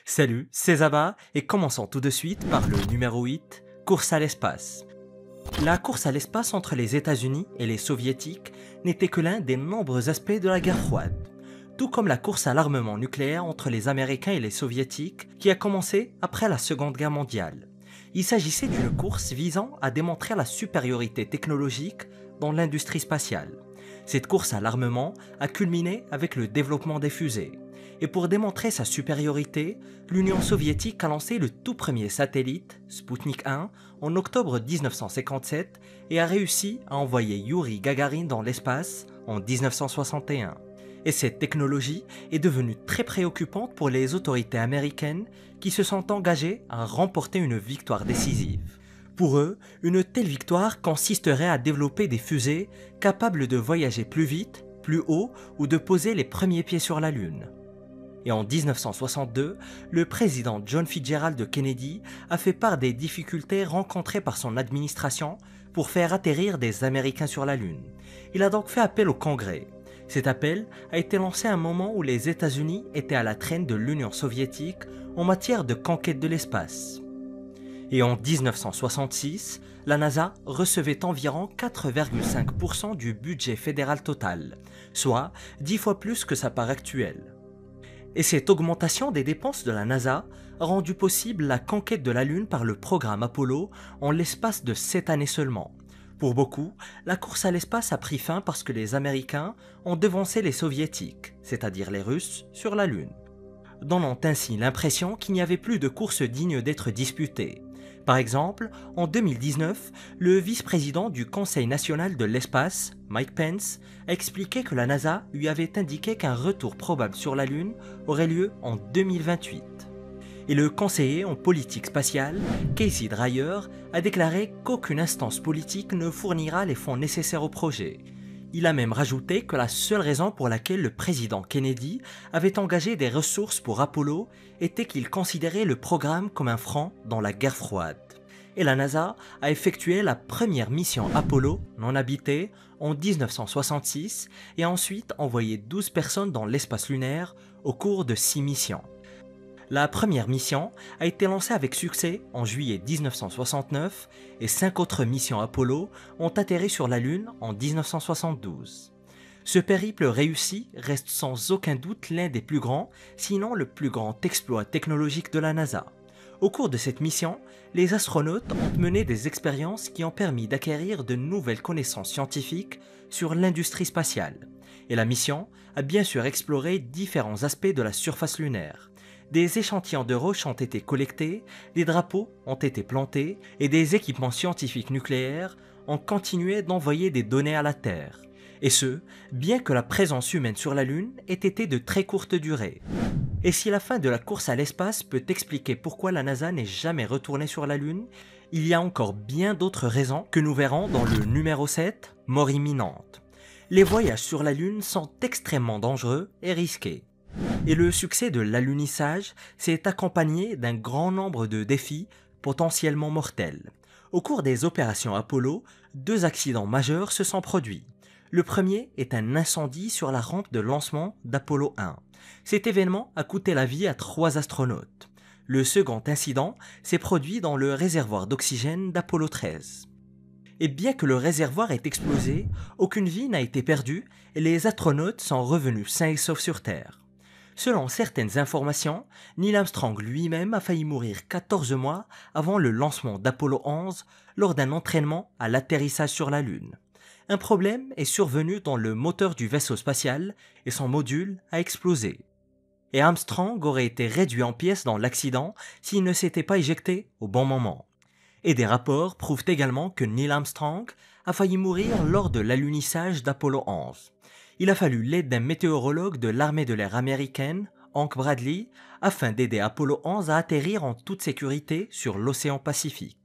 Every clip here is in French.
Salut, c'est Zaba et commençons tout de suite par le numéro 8, course à l'espace. La course à l'espace entre les États-Unis et les Soviétiques n'était que l'un des nombreux aspects de la guerre froide. Tout comme la course à l'armement nucléaire entre les Américains et les Soviétiques qui a commencé après la Seconde Guerre mondiale. Il s'agissait d'une course visant à démontrer la supériorité technologique dans l'industrie spatiale. Cette course à l'armement a culminé avec le développement des fusées. Et pour démontrer sa supériorité, l'Union soviétique a lancé le tout premier satellite, Sputnik 1, en octobre 1957 et a réussi à envoyer Yuri Gagarin dans l'espace en 1961. Et cette technologie est devenue très préoccupante pour les autorités américaines qui se sont engagées à remporter une victoire décisive. Pour eux, une telle victoire consisterait à développer des fusées capables de voyager plus vite, plus haut ou de poser les premiers pieds sur la Lune. Et en 1962, le président John Fitzgerald Kennedy a fait part des difficultés rencontrées par son administration pour faire atterrir des Américains sur la Lune. Il a donc fait appel au Congrès. Cet appel a été lancé à un moment où les États-Unis étaient à la traîne de l'Union soviétique en matière de conquête de l'espace. Et en 1966, la NASA recevait environ 4,5% du budget fédéral total, soit 10 fois plus que sa part actuelle. Et cette augmentation des dépenses de la NASA a rendu possible la conquête de la Lune par le programme Apollo en l'espace de 7 années seulement. Pour beaucoup, la course à l'espace a pris fin parce que les Américains ont devancé les Soviétiques, c'est-à-dire les Russes, sur la Lune, donnant ainsi l'impression qu'il n'y avait plus de course digne d'être disputée. Par exemple, en 2019, le vice-président du Conseil national de l'espace, Mike Pence, a expliqué que la NASA lui avait indiqué qu'un retour probable sur la Lune aurait lieu en 2028. Et le conseiller en politique spatiale, Casey Dreyer, a déclaré qu'aucune instance politique ne fournira les fonds nécessaires au projet. Il a même rajouté que la seule raison pour laquelle le président Kennedy avait engagé des ressources pour Apollo était qu'il considérait le programme comme un frein dans la guerre froide. Et la NASA a effectué la première mission Apollo non habitée en 1966 et a ensuite envoyé 12 personnes dans l'espace lunaire au cours de 6 missions. La première mission a été lancée avec succès en juillet 1969 et 5 autres missions Apollo ont atterri sur la Lune en 1972. Ce périple réussi reste sans aucun doute l'un des plus grands, sinon le plus grand exploit technologique de la NASA. Au cours de cette mission, les astronautes ont mené des expériences qui ont permis d'acquérir de nouvelles connaissances scientifiques sur l'industrie spatiale. Et la mission a bien sûr exploré différents aspects de la surface lunaire. Des échantillons de roches ont été collectés, des drapeaux ont été plantés et des équipements scientifiques nucléaires ont continué d'envoyer des données à la Terre. Et ce, bien que la présence humaine sur la Lune ait été de très courte durée. Et si la fin de la course à l'espace peut expliquer pourquoi la NASA n'est jamais retournée sur la Lune, il y a encore bien d'autres raisons que nous verrons dans le numéro 7, mort imminente. Les voyages sur la Lune sont extrêmement dangereux et risqués. Et le succès de l'alunissage s'est accompagné d'un grand nombre de défis potentiellement mortels. Au cours des opérations Apollo, 2 accidents majeurs se sont produits. Le premier est un incendie sur la rampe de lancement d'Apollo 1. Cet événement a coûté la vie à 3 astronautes. Le second incident s'est produit dans le réservoir d'oxygène d'Apollo 13. Et bien que le réservoir ait explosé, aucune vie n'a été perdue et les astronautes sont revenus sains et saufs sur Terre. Selon certaines informations, Neil Armstrong lui-même a failli mourir 14 mois avant le lancement d'Apollo 11 lors d'un entraînement à l'atterrissage sur la Lune. Un problème est survenu dans le moteur du vaisseau spatial et son module a explosé. Et Armstrong aurait été réduit en pièces dans l'accident s'il ne s'était pas éjecté au bon moment. Et des rapports prouvent également que Neil Armstrong a failli mourir lors de l'alunissage d'Apollo 11. Il a fallu l'aide d'un météorologue de l'armée de l'air américaine, Hank Bradley, afin d'aider Apollo 11 à atterrir en toute sécurité sur l'océan Pacifique.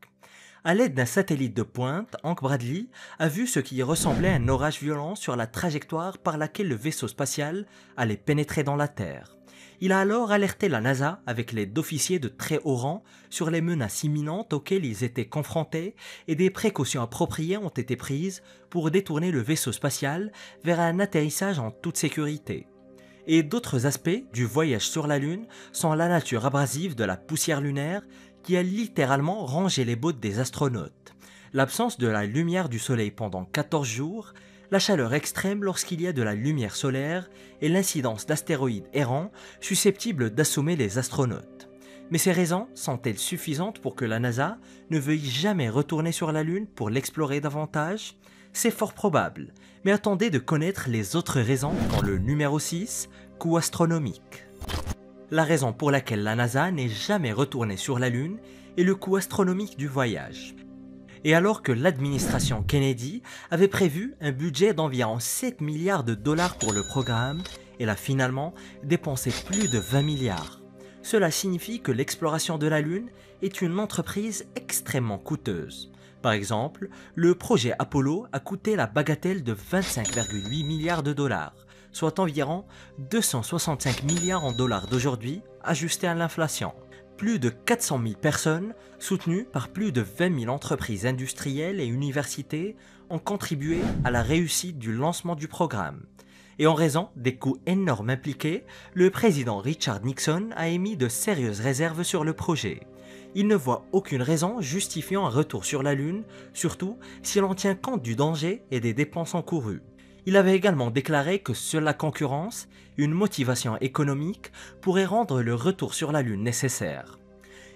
À l'aide d'un satellite de pointe, Hank Bradley a vu ce qui ressemblait à un orage violent sur la trajectoire par laquelle le vaisseau spatial allait pénétrer dans la Terre. Il a alors alerté la NASA avec l'aide d'officiers de très haut rang sur les menaces imminentes auxquelles ils étaient confrontés et des précautions appropriées ont été prises pour détourner le vaisseau spatial vers un atterrissage en toute sécurité. Et d'autres aspects du voyage sur la Lune sont la nature abrasive de la poussière lunaire qui a littéralement rongé les bottes des astronautes, l'absence de la lumière du soleil pendant 14 jours, la chaleur extrême lorsqu'il y a de la lumière solaire et l'incidence d'astéroïdes errants susceptibles d'assommer les astronautes. Mais ces raisons sont-elles suffisantes pour que la NASA ne veuille jamais retourner sur la Lune pour l'explorer davantage? C'est fort probable, mais attendez de connaître les autres raisons dans le numéro 6, coût astronomique. La raison pour laquelle la NASA n'est jamais retournée sur la Lune est le coût astronomique du voyage. Et alors que l'administration Kennedy avait prévu un budget d'environ 7 milliards de dollars pour le programme, elle a finalement dépensé plus de 20 milliards. Cela signifie que l'exploration de la Lune est une entreprise extrêmement coûteuse. Par exemple, le projet Apollo a coûté la bagatelle de 25,8 milliards de dollars, soit environ 265 milliards en dollars d'aujourd'hui, ajustés à l'inflation. Plus de 400 000 personnes, soutenues par plus de 20 000 entreprises industrielles et universités, ont contribué à la réussite du lancement du programme. Et en raison des coûts énormes impliqués, le président Richard Nixon a émis de sérieuses réserves sur le projet. Il ne voit aucune raison justifiant un retour sur la Lune, surtout si l'on tient compte du danger et des dépenses encourues. Il avait également déclaré que seule la concurrence, une motivation économique, pourrait rendre le retour sur la Lune nécessaire.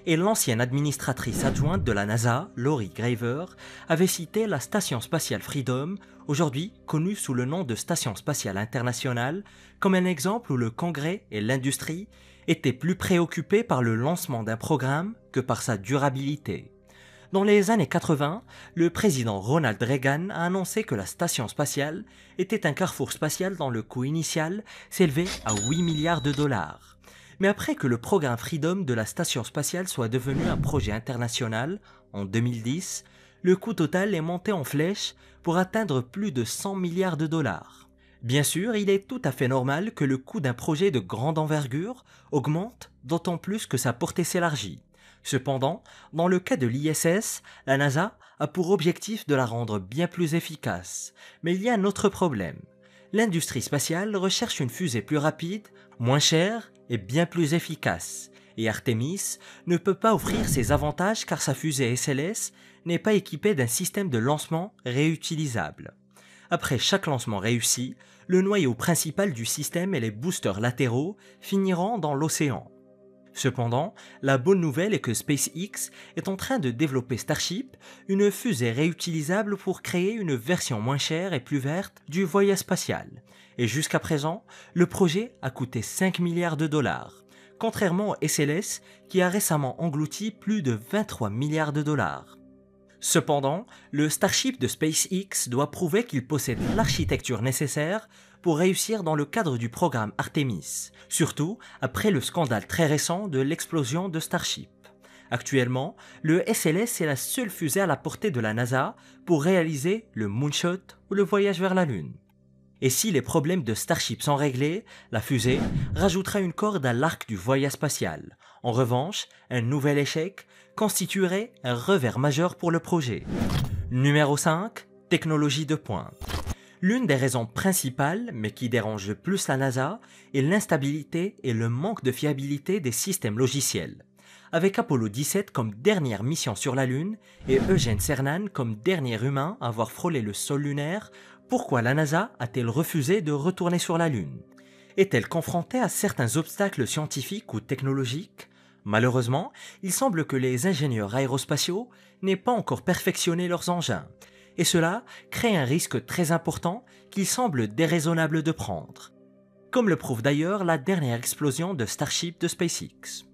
Et l'ancienne administratrice adjointe de la NASA, Laurie Graver, avait cité la station spatiale Freedom, aujourd'hui connue sous le nom de Station spatiale internationale, comme un exemple où le Congrès et l'industrie étaient plus préoccupés par le lancement d'un programme que par sa durabilité. Dans les années 80, le président Ronald Reagan a annoncé que la station spatiale était un carrefour spatial dont le coût initial s'élevait à 8 milliards de dollars. Mais après que le programme Freedom de la station spatiale soit devenu un projet international, en 2010, le coût total est monté en flèche pour atteindre plus de 100 milliards de dollars. Bien sûr, il est tout à fait normal que le coût d'un projet de grande envergure augmente, d'autant plus que sa portée s'élargit. Cependant, dans le cas de l'ISS, la NASA a pour objectif de la rendre bien plus efficace. Mais il y a un autre problème. L'industrie spatiale recherche une fusée plus rapide, moins chère et bien plus efficace. Et Artemis ne peut pas offrir ces avantages car sa fusée SLS n'est pas équipée d'un système de lancement réutilisable. Après chaque lancement réussi, le noyau principal du système et les boosters latéraux finiront dans l'océan. Cependant, la bonne nouvelle est que SpaceX est en train de développer Starship, une fusée réutilisable pour créer une version moins chère et plus verte du voyage spatial. Et jusqu'à présent, le projet a coûté 5 milliards de dollars, contrairement au SLS qui a récemment englouti plus de 23 milliards de dollars. Cependant, le Starship de SpaceX doit prouver qu'il possède l'architecture nécessaire pour réussir dans le cadre du programme Artemis, surtout après le scandale très récent de l'explosion de Starship. Actuellement, le SLS est la seule fusée à la portée de la NASA pour réaliser le Moonshot ou le voyage vers la Lune. Et si les problèmes de Starship sont réglés, la fusée rajoutera une corde à l'arc du voyage spatial. En revanche, un nouvel échec constituerait un revers majeur pour le projet. Numéro 5. Technologie de pointe. L'une des raisons principales, mais qui dérange le plus la NASA, est l'instabilité et le manque de fiabilité des systèmes logiciels. Avec Apollo 17 comme dernière mission sur la Lune et Eugene Cernan comme dernier humain à avoir frôlé le sol lunaire, pourquoi la NASA a-t-elle refusé de retourner sur la Lune? Est-elle confrontée à certains obstacles scientifiques ou technologiques? Malheureusement, il semble que les ingénieurs aérospatiaux n'aient pas encore perfectionné leurs engins. Et cela crée un risque très important qu'il semble déraisonnable de prendre. Comme le prouve d'ailleurs la dernière explosion de Starship de SpaceX.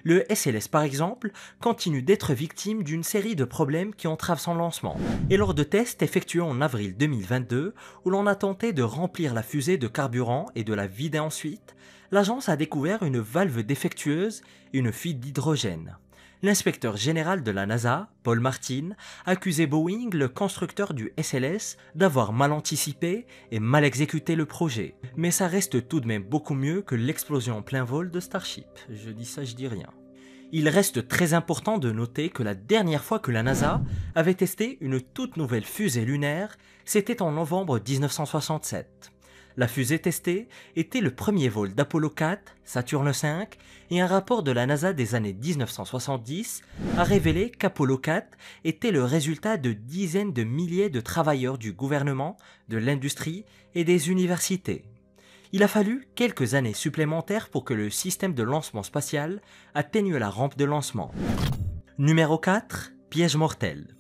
Le SLS par exemple continue d'être victime d'une série de problèmes qui entravent son lancement. Et lors de tests effectués en avril 2022, où l'on a tenté de remplir la fusée de carburant et de la vider ensuite, l'agence a découvert une valve défectueuse et une fuite d'hydrogène. L'inspecteur général de la NASA, Paul Martin, a accusé Boeing, le constructeur du SLS, d'avoir mal anticipé et mal exécuté le projet. Mais ça reste tout de même beaucoup mieux que l'explosion en plein vol de Starship. Je dis ça, je dis rien. Il reste très important de noter que la dernière fois que la NASA avait testé une toute nouvelle fusée lunaire, c'était en novembre 1967. La fusée testée était le premier vol d'Apollo 4, Saturne V, et un rapport de la NASA des années 1970 a révélé qu'Apollo 4 était le résultat de dizaines de milliers de travailleurs du gouvernement, de l'industrie et des universités. Il a fallu quelques années supplémentaires pour que le système de lancement spatial atteigne la rampe de lancement. Numéro 4. Piège mortel.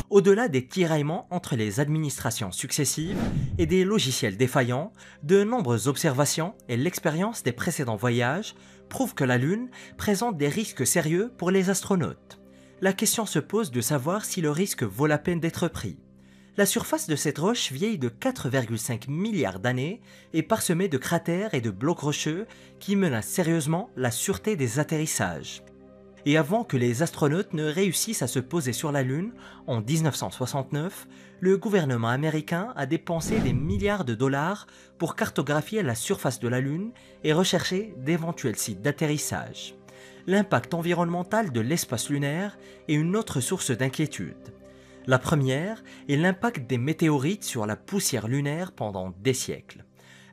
Au-delà des tiraillements entre les administrations successives et des logiciels défaillants, de nombreuses observations et l'expérience des précédents voyages prouvent que la Lune présente des risques sérieux pour les astronautes. La question se pose de savoir si le risque vaut la peine d'être pris. La surface de cette roche vieille de 4,5 milliards d'années est parsemée de cratères et de blocs rocheux qui menacent sérieusement la sûreté des atterrissages. Et avant que les astronautes ne réussissent à se poser sur la Lune, en 1969, le gouvernement américain a dépensé des milliards de dollars pour cartographier la surface de la Lune et rechercher d'éventuels sites d'atterrissage. L'impact environnemental de l'espace lunaire est une autre source d'inquiétude. La première est l'impact des météorites sur la poussière lunaire pendant des siècles.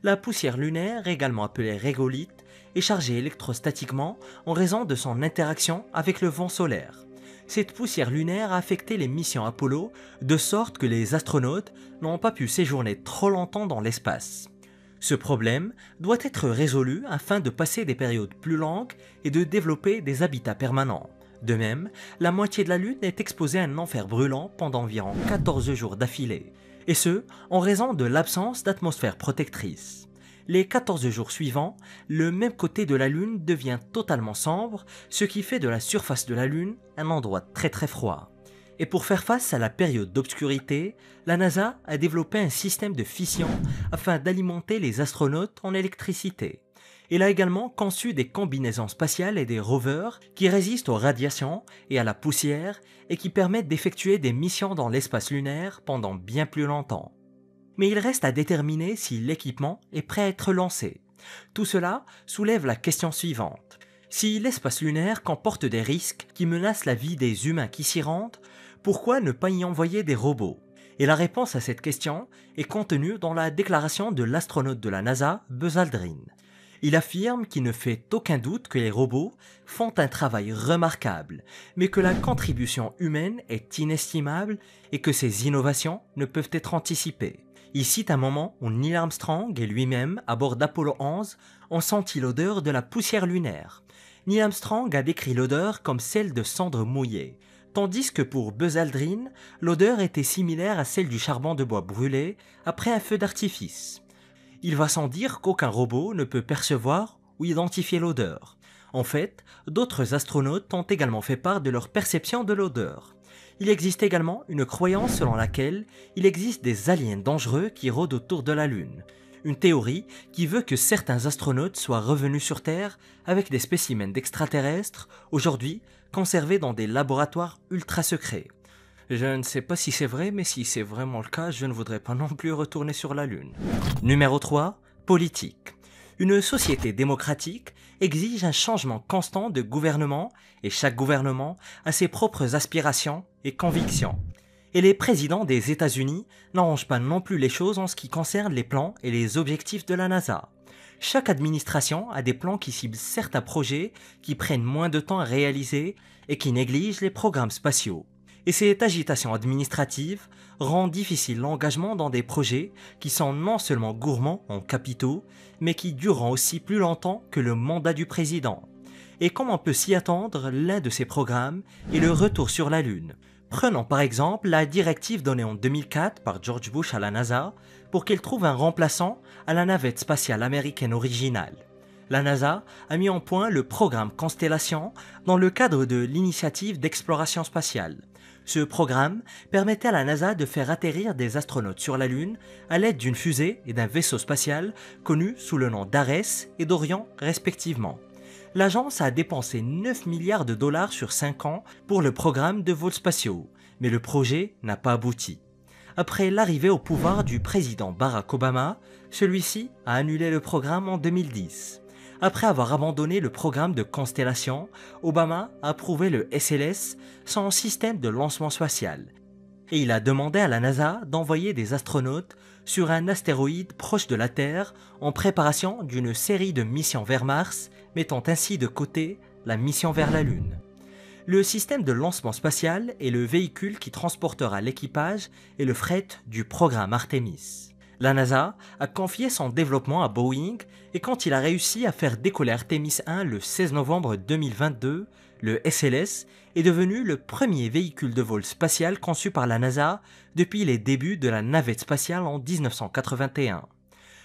La poussière lunaire, également appelée régolithe, est chargée électrostatiquement en raison de son interaction avec le vent solaire. Cette poussière lunaire a affecté les missions Apollo de sorte que les astronautes n'ont pas pu séjourner trop longtemps dans l'espace. Ce problème doit être résolu afin de passer des périodes plus longues et de développer des habitats permanents. De même, la moitié de la Lune est exposée à un enfer brûlant pendant environ 14 jours d'affilée, et ce, en raison de l'absence d'atmosphère protectrice. Les 14 jours suivants, le même côté de la Lune devient totalement sombre, ce qui fait de la surface de la Lune un endroit très froid. Et pour faire face à la période d'obscurité, la NASA a développé un système de fission afin d'alimenter les astronautes en électricité. Il a également conçu des combinaisons spatiales et des rovers qui résistent aux radiations et à la poussière et qui permettent d'effectuer des missions dans l'espace lunaire pendant bien plus longtemps. Mais il reste à déterminer si l'équipement est prêt à être lancé. Tout cela soulève la question suivante. Si l'espace lunaire comporte des risques qui menacent la vie des humains qui s'y rendent, pourquoi ne pas y envoyer des robots? Et la réponse à cette question est contenue dans la déclaration de l'astronaute de la NASA, Buzz Aldrin. Il affirme qu'il ne fait aucun doute que les robots font un travail remarquable, mais que la contribution humaine est inestimable et que ces innovations ne peuvent être anticipées. Il cite un moment où Neil Armstrong et lui-même, à bord d'Apollo 11, ont senti l'odeur de la poussière lunaire. Neil Armstrong a décrit l'odeur comme celle de cendres mouillées, tandis que pour Buzz Aldrin, l'odeur était similaire à celle du charbon de bois brûlé après un feu d'artifice. Il va sans dire qu'aucun robot ne peut percevoir ou identifier l'odeur. En fait, d'autres astronautes ont également fait part de leur perception de l'odeur. Il existe également une croyance selon laquelle il existe des aliens dangereux qui rôdent autour de la Lune. Une théorie qui veut que certains astronautes soient revenus sur Terre avec des spécimens d'extraterrestres, aujourd'hui conservés dans des laboratoires ultra secrets. Je ne sais pas si c'est vrai, mais si c'est vraiment le cas, je ne voudrais pas non plus retourner sur la Lune. Numéro 3. Politique. Une société démocratique exige un changement constant de gouvernement et chaque gouvernement a ses propres aspirations et convictions. Et les présidents des États-Unis n'arrangent pas non plus les choses en ce qui concerne les plans et les objectifs de la NASA. Chaque administration a des plans qui ciblent certains projets qui prennent moins de temps à réaliser et qui négligent les programmes spatiaux. Et cette agitation administrative rend difficile l'engagement dans des projets qui sont non seulement gourmands en capitaux, mais qui dureront aussi plus longtemps que le mandat du président. Et comme on peut s'y attendre, l'un de ces programmes est le retour sur la Lune. Prenons par exemple la directive donnée en 2004 par George Bush à la NASA pour qu'elle trouve un remplaçant à la navette spatiale américaine originale. La NASA a mis en point le programme Constellation dans le cadre de l'initiative d'exploration spatiale. Ce programme permettait à la NASA de faire atterrir des astronautes sur la Lune à l'aide d'une fusée et d'un vaisseau spatial connus sous le nom d'Ares et d'Orion respectivement. L'agence a dépensé 9 milliards de dollars sur 5 ans pour le programme de vols spatiaux, mais le projet n'a pas abouti. Après l'arrivée au pouvoir du président Barack Obama, celui-ci a annulé le programme en 2010. Après avoir abandonné le programme de Constellation, Obama a approuvé le SLS, son système de lancement spatial. Et il a demandé à la NASA d'envoyer des astronautes sur un astéroïde proche de la Terre en préparation d'une série de missions vers Mars, mettant ainsi de côté la mission vers la Lune. Le système de lancement spatial est le véhicule qui transportera l'équipage et le fret du programme Artemis. La NASA a confié son développement à Boeing et quand il a réussi à faire décoller Artemis 1 le 16 novembre 2022, le SLS est devenu le premier véhicule de vol spatial conçu par la NASA depuis les débuts de la navette spatiale en 1981.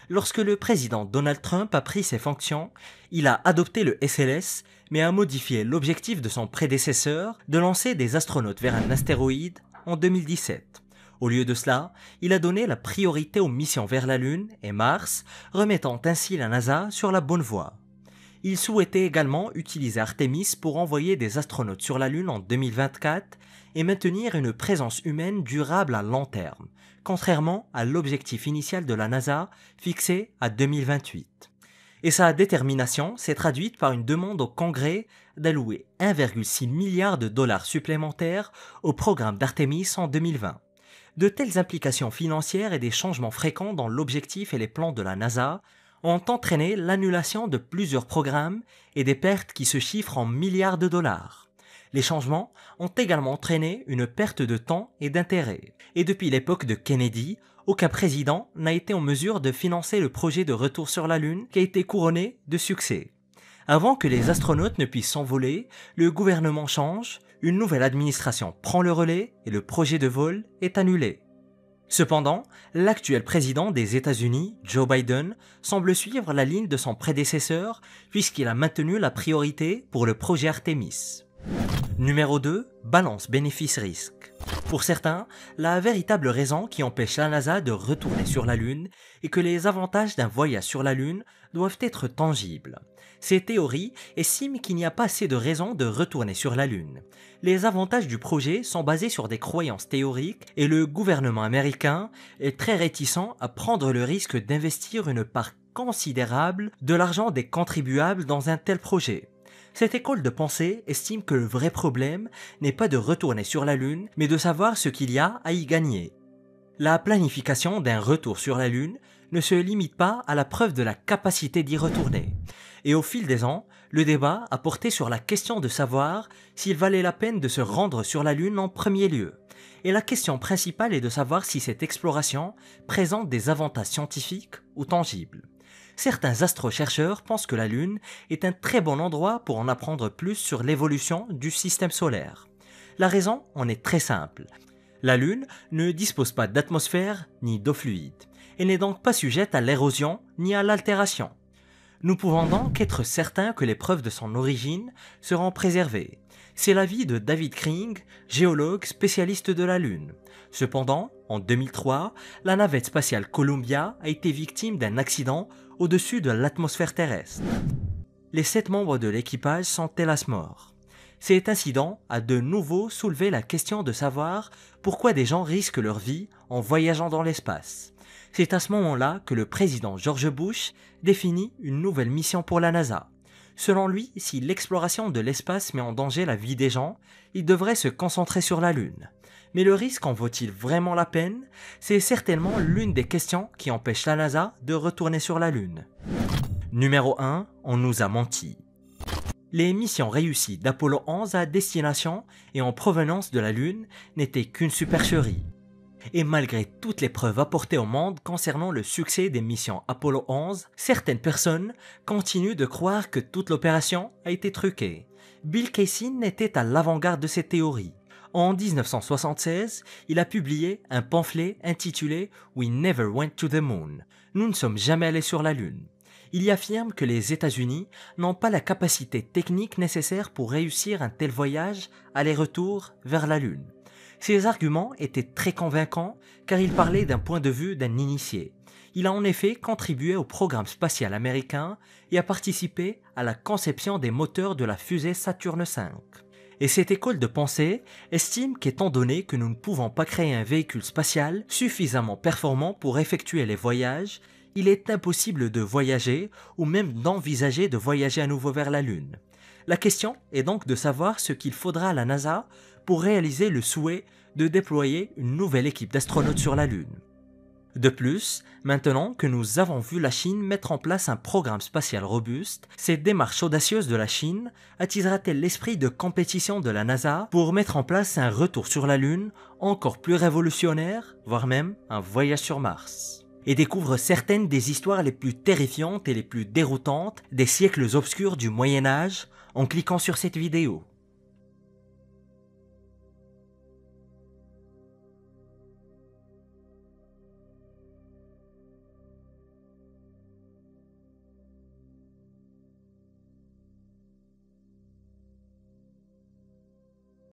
Lorsque le président Donald Trump a pris ses fonctions, il a adopté le SLS mais a modifié l'objectif de son prédécesseur de lancer des astronautes vers un astéroïde en 2017. Au lieu de cela, il a donné la priorité aux missions vers la Lune et Mars, remettant ainsi la NASA sur la bonne voie. Il souhaitait également utiliser Artemis pour envoyer des astronautes sur la Lune en 2024 et maintenir une présence humaine durable à long terme, contrairement à l'objectif initial de la NASA fixé à 2028. Et sa détermination s'est traduite par une demande au Congrès d'allouer 1,6 milliard de dollars supplémentaires au programme d'Artemis en 2020. De telles implications financières et des changements fréquents dans l'objectif et les plans de la NASA ont entraîné l'annulation de plusieurs programmes et des pertes qui se chiffrent en milliards de dollars. Les changements ont également entraîné une perte de temps et d'intérêt. Et depuis l'époque de Kennedy, aucun président n'a été en mesure de financer le projet de retour sur la Lune qui a été couronné de succès. Avant que les astronautes ne puissent s'envoler, le gouvernement change, une nouvelle administration prend le relais et le projet de vol est annulé. Cependant, l'actuel président des États-Unis, Joe Biden, semble suivre la ligne de son prédécesseur puisqu'il a maintenu la priorité pour le projet Artemis. Numéro 2. Balance bénéfice-risque. Pour certains, la véritable raison qui empêche la NASA de retourner sur la Lune est que les avantages d'un voyage sur la Lune doivent être tangibles. Ces théories estiment qu'il n'y a pas assez de raisons de retourner sur la Lune. Les avantages du projet sont basés sur des croyances théoriques et le gouvernement américain est très réticent à prendre le risque d'investir une part considérable de l'argent des contribuables dans un tel projet. Cette école de pensée estime que le vrai problème n'est pas de retourner sur la Lune, mais de savoir ce qu'il y a à y gagner. La planification d'un retour sur la Lune ne se limite pas à la preuve de la capacité d'y retourner. Et au fil des ans, le débat a porté sur la question de savoir s'il valait la peine de se rendre sur la Lune en premier lieu. Et la question principale est de savoir si cette exploration présente des avantages scientifiques ou tangibles. Certains astrochercheurs pensent que la Lune est un très bon endroit pour en apprendre plus sur l'évolution du système solaire. La raison en est très simple. La Lune ne dispose pas d'atmosphère ni d'eau fluide, et n'est donc pas sujette à l'érosion ni à l'altération. Nous pouvons donc être certains que les preuves de son origine seront préservées. C'est l'avis de David Kring, géologue spécialiste de la Lune. Cependant, en 2003, la navette spatiale Columbia a été victime d'un accident au-dessus de l'atmosphère terrestre. Les 7 membres de l'équipage sont hélas morts. Cet incident a de nouveau soulevé la question de savoir pourquoi des gens risquent leur vie en voyageant dans l'espace. C'est à ce moment-là que le président George Bush définit une nouvelle mission pour la NASA. Selon lui, si l'exploration de l'espace met en danger la vie des gens, il devrait se concentrer sur la Lune. Mais le risque en vaut-il vraiment la peine? C'est certainement l'une des questions qui empêche la NASA de retourner sur la Lune. Numéro 1. On nous a menti. Les missions réussies d'Apollo 11 à destination et en provenance de la Lune n'étaient qu'une supercherie. Et malgré toutes les preuves apportées au monde concernant le succès des missions Apollo 11, certaines personnes continuent de croire que toute l'opération a été truquée. Bill Kaysing était à l'avant-garde de cette théorie. En 1976, il a publié un pamphlet intitulé « We never went to the moon ». Nous ne sommes jamais allés sur la Lune. Il y affirme que les États-Unis n'ont pas la capacité technique nécessaire pour réussir un tel voyage aller-retour vers la Lune. Ses arguments étaient très convaincants car il parlait d'un point de vue d'un initié. Il a en effet contribué au programme spatial américain et a participé à la conception des moteurs de la fusée Saturne V. Et cette école de pensée estime qu'étant donné que nous ne pouvons pas créer un véhicule spatial suffisamment performant pour effectuer les voyages, il est impossible de voyager ou même d'envisager de voyager à nouveau vers la Lune. La question est donc de savoir ce qu'il faudra à la NASA pour réaliser le souhait de déployer une nouvelle équipe d'astronautes sur la Lune. De plus, maintenant que nous avons vu la Chine mettre en place un programme spatial robuste, cette démarche audacieuse de la Chine attisera-t-elle l'esprit de compétition de la NASA pour mettre en place un retour sur la Lune encore plus révolutionnaire, voire même un voyage sur Mars? Et découvre certaines des histoires les plus terrifiantes et les plus déroutantes des siècles obscurs du Moyen Âge en cliquant sur cette vidéo.